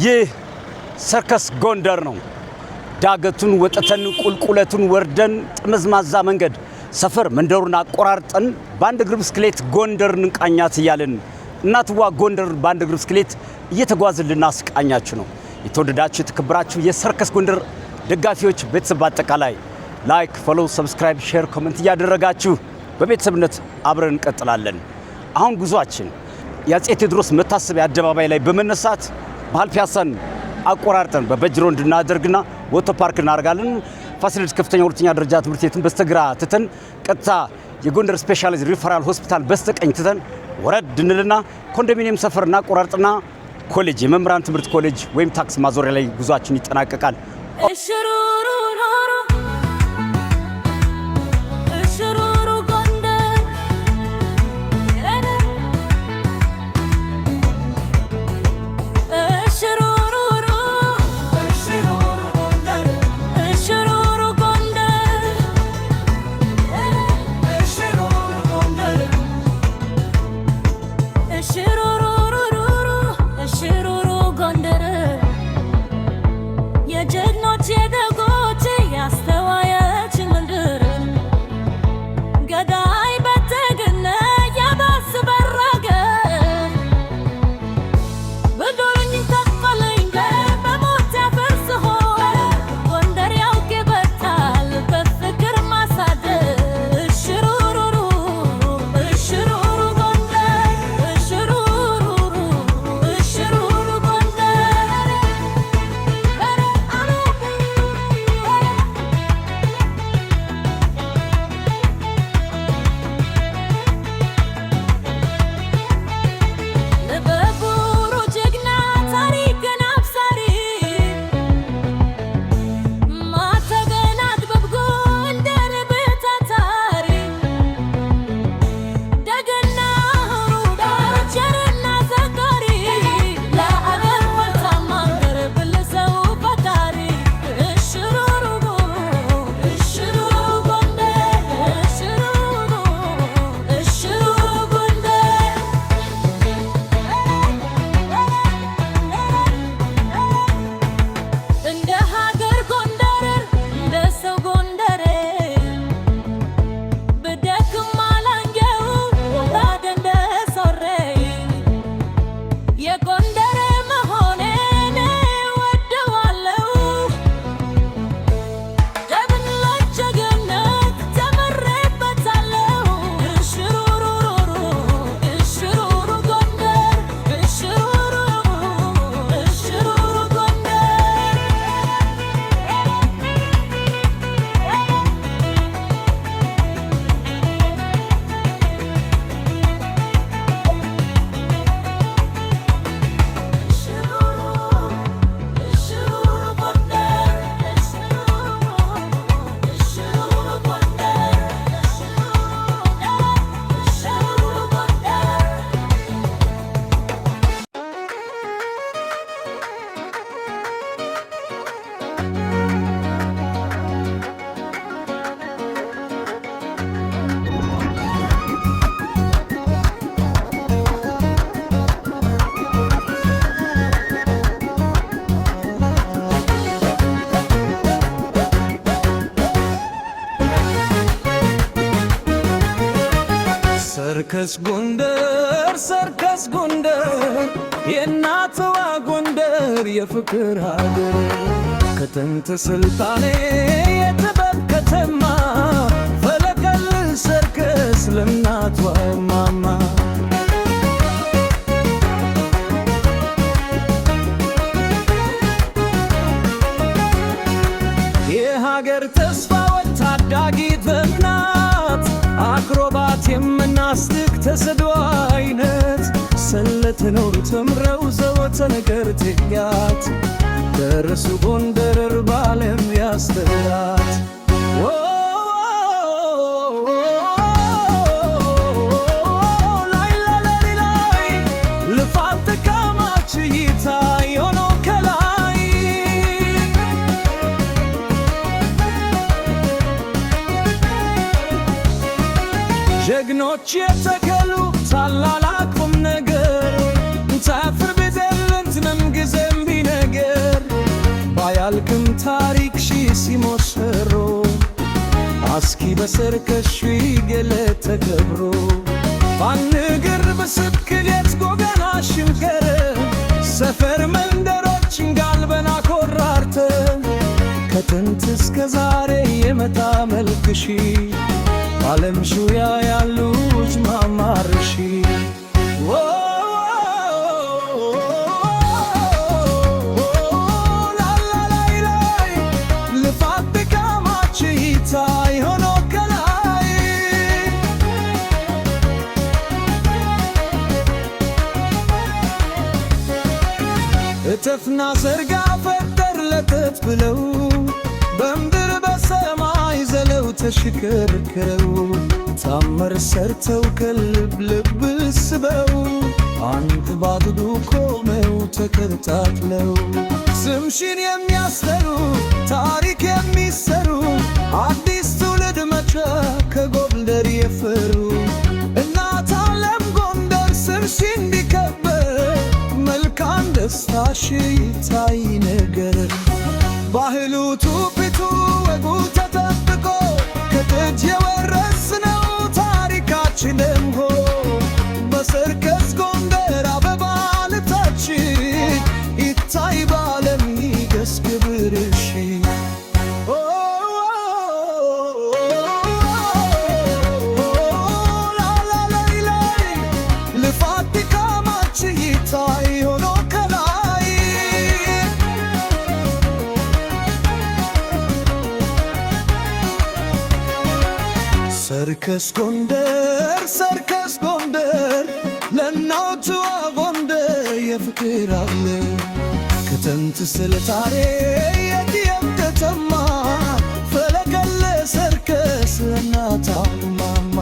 ይህ ሰርከስ ጎንደር ነው። ዳገቱን ወጥተን ቁልቁለቱን ወርደን ጥመዝማዛ መንገድ ሰፈር መንደሩን አቆራርጠን በአንድ እግር ብስክሌት ጎንደርን እንቃኛት እያልን እናትዋ ጎንደር በአንድ እግር ብስክሌት እየተጓዝን ልናስቃኛችሁ ነው። የተወደዳችሁ የተከበራችሁ የሰርከስ ጎንደር ደጋፊዎች ቤተሰብ አጠቃላይ ላይክ፣ ፎሎው፣ ሰብስክራይብ፣ ሼር፣ ኮሜንት እያደረጋችሁ በቤተሰብነት አብረን እንቀጥላለን። አሁን ጉዟችን የአፄ ቴዎድሮስ መታሰቢያ አደባባይ ላይ በመነሳት ባህል ፒያሳን አቆራርጠን በበጅሮ እንድናደርግና ወቶ ፓርክ እናደርጋለን። ፋሲለደስ ከፍተኛ ሁለተኛ ደረጃ ትምህርት ቤቱን በስተግራ ትተን ቀጥታ የጎንደር ስፔሻላይዝድ ሪፈራል ሆስፒታል በስተቀኝ ትተን ወረድ እንልና ኮንዶሚኒየም ሰፈር እናቆራርጥና ኮሌጅ የመምህራን ትምህርት ኮሌጅ ወይም ታክስ ማዞሪያ ላይ ጉዟችን ይጠናቀቃል። ሰርከስ ጎንደር የእናትዋ ጎንደር የፍቅር ሀገር ከጥንት ስልጣኔ የጥበብ ከተማ ፈለቀል ሰርከስ ለእናቷ ማማ የሀገር ተስፋ ወታዳጊ በምናት አክሮባት የምናስድቅ ተሰዶ አይነት ሰለተኖር ተምረው ዘወተነገር ትያት ደረሱ ጎንደር ባለም ያስተላት ልፋት ካማች ይታየኖ ከላይ ጀግኖች የተከሉ ታላላቅ ቁም ነገር ታፍር ቢዘልንት ምን ጊዜም ቢነ አያልቅም ታሪክ ሺ ሲሞሰሮ አስኪ በሰርከሽ ገለት ተከብሮ ባንግር በስብክሌት ጎገና ሽንከረ ሰፈር መንደሮችን ጋልበና ኮራርተ ከጥንት እስከ ዛሬ የመጣ መልክሺ ዓለም ሹያ ያሉት ማማርሺ ልፋት ድካማች ይታይ ሆኖ ከላይ እጥፍና ዘርጋ ፈጠር ለጥፍ ብለው በምድር በሰማይ ዘለው ተሽከርክረው ታምር ሰርተው ከልብ ልብ ስበው አንድ ባድዱ ቆመው ተከታትለው ስምሽን የሚያስጠሩ ታሪክ የሚሰሩ አዲስ ትውልድ መቼ ከጎንደር የፈሩ እናት ዓለም ጎንደር ስምሽ እንዲከበር መልካም ደስታሽ ይታይ ነገር ባህሉ ትውፊቱ ወጉ ተጠብቆ ከጥንት የወረስነው ታሪካችን ደምቆ በሰርከስ ጎንደር አበባ ልብሳችን ይታይ በዓለም ይገስ ክብርሽ ልፋት ድካማች ይታይ ሆኖ ከላይ ሰርከስ ጎንደር ለእናቷ ጎንደር የፍቅር አለ ከጥንት ስለ ታሪክ የትየም ከተማ ፈለቀለ ሰርከስ ለእናቷ ማማ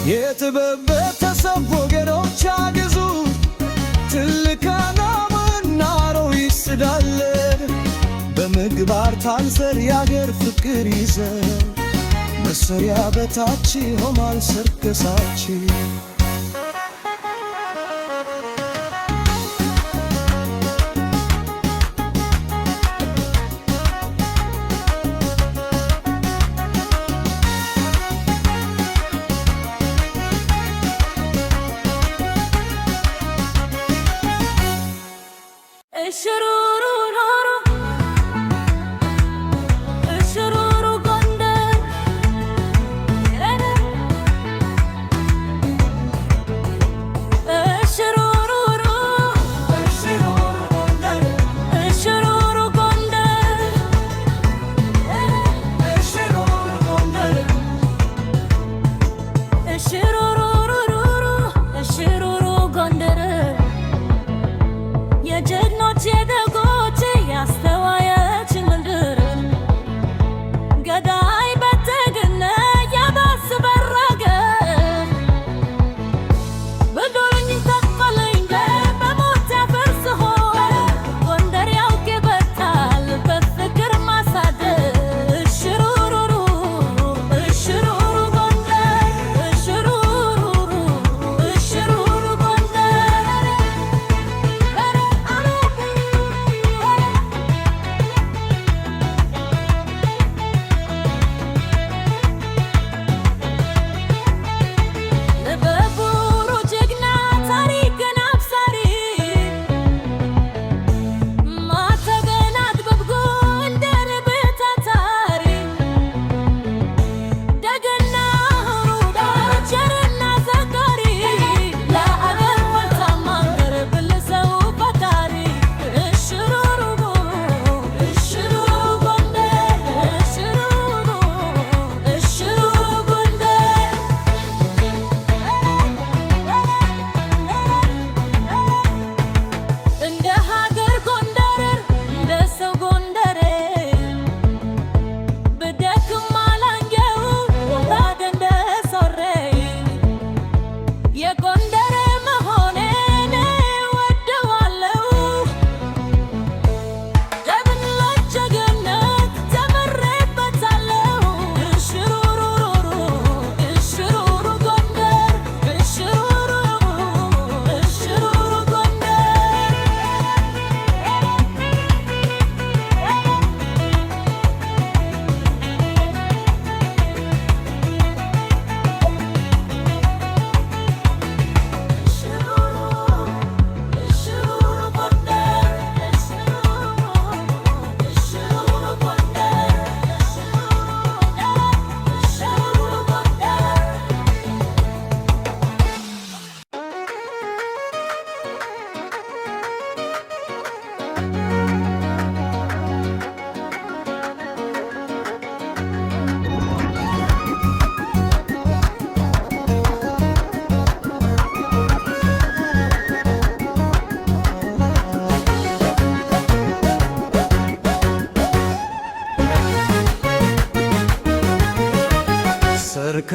የጥበብ ቤተሰብ ወገኖች አግዙ ትልቅና ምናረው ይስዳለን በምግባር ታንሰር ያገር ፍቅር ይዘን መሰሪያ በታች ሆማል ሰርከሳችን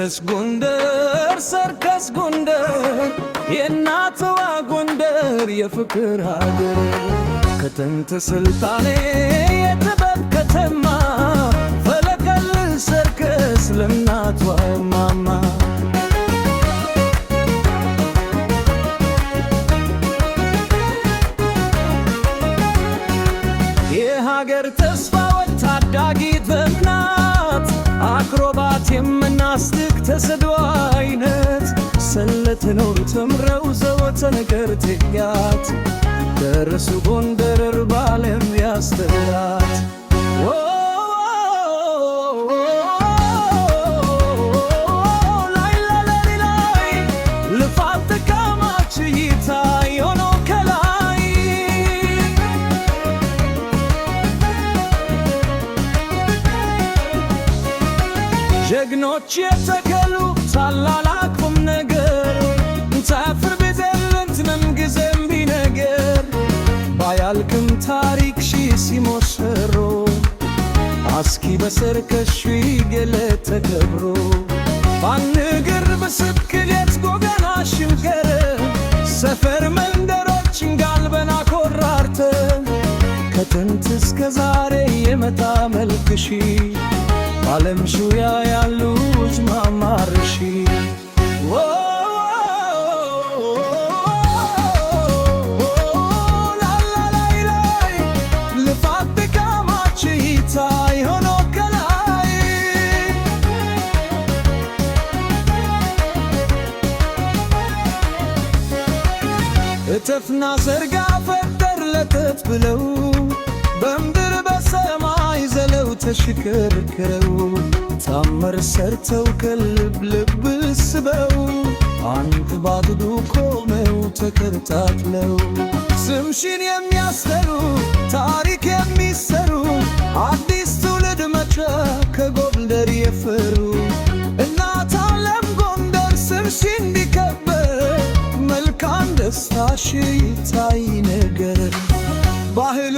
ሰርከስ ጎንደር ሰርከስ ጎንደር የእናትዋ ጎንደር የፍቅር ሀገር ከጥንት ስልጣኔ የጥበብ ከተማ ፈለቀል ሰርከስ ለእናቷ ማማ የሀገር ተስፋ ወታዳጊ በምናት አክሮባት የምናስድግ ተሰዶ አይነት ሰለጥነው ተምረው ዘወትር ነገር ትጋት ደረሱ ጎንደር ባለም ያስተራት ልፋት ተቃማች ይታይ ሆኖ ከላይ ጀግኖች የተከሉ ታላላቅ ቁም ነገር ታፍር ቤዘልንት ምንጊዜም ቢነገር ባያልቅም ታሪክ ሺ ሲሞሸሮ አስኪ በሰርከስ ገለት ተከብሮ ባንግር በስብክሌት ጎገና ሽንከረ ሰፈር መንደሮችን ጋልበና ኮራርተ ከጥንት እስከ ዛሬ የመጣ መልክሺ ዓለም ሹያ ያሉት ማማርሺ ልፋት ድካማች ይታይ ሆኖ ከላይ እጥፍና ዘርጋ ፈጠር ለጥፍ ብለው በምድር በሰማይ ዘለው ተሽከርክረው ታምር ሰርተው ከልብ ልብ ስበው አንድ ባግዱ ቆመው ተከታትለው ስምሽን የሚያስጠሩ ታሪክ የሚሰሩ አዲስ ትውልድ መቼ ከጎንደር የፈሩ እናት ዓለም ጎንደር ስምሽን እንዲከበር መልካም ደስታሽ ይታይ ነገር ባህሉ